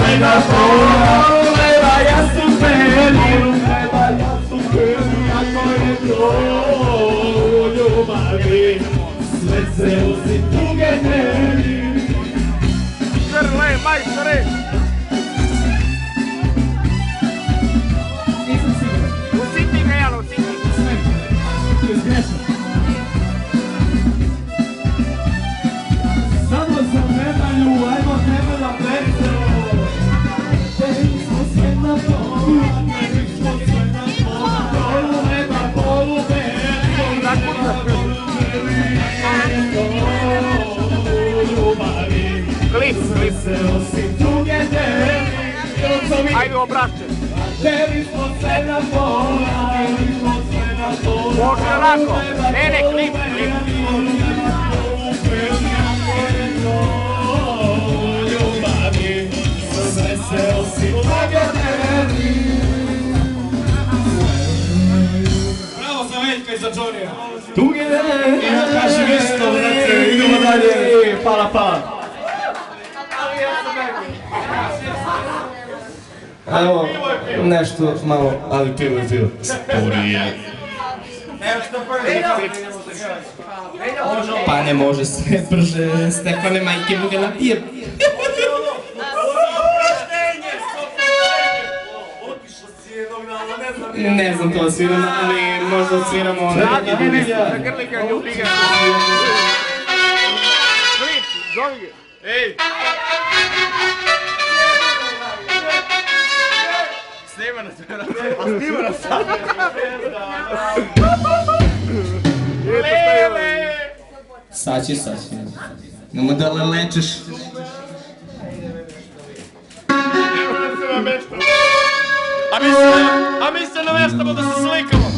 svega pola, leva ja su peli, leva ja su peli, ako je to ljubavi, sve se osim tuge neli. Grle, majstore! Nisam siguran. Usiti ga, Jalo, usiti. Izgrešam. Samo za medalju, ajmo tebe na plecu. Tebi smo sve na polu, tebi smo sve na polu, polu neba, polu beli, ljubavi, sve se osim tuge deli. Ajde, obraće. Tebi smo sve na pola, tebi smo sve na pola. Može lako, ne, klip. Ljubavi, sve se osim tuge deli. Bravo za Veljka i za Johnny-a. Tuge deli. I da kažem isto, brate, idemo dalje. Pala. Evo, nešto malo, ali pivo je pivo. Sporije. Pa ne može sve brže, Stefane majke mu ga napije. Ne znam to sviram, ali možda sviramo neki drugi stvar. Grlika, ljubiga. Klip, zove ga. Ej! Snima nas. A snima nas sad. Lele! Sad će. Nemo da lečeš. A mi se nameštamo da se slikamo.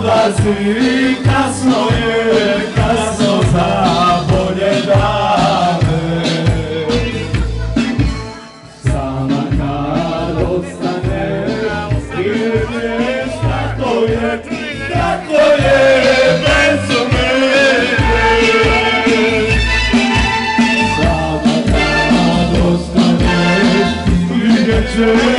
Odlazi, kasno je, kasno za bolje dane. Sama kad ostaneš, ideš, tako je bez mene. Sama kad ostaneš, ideš.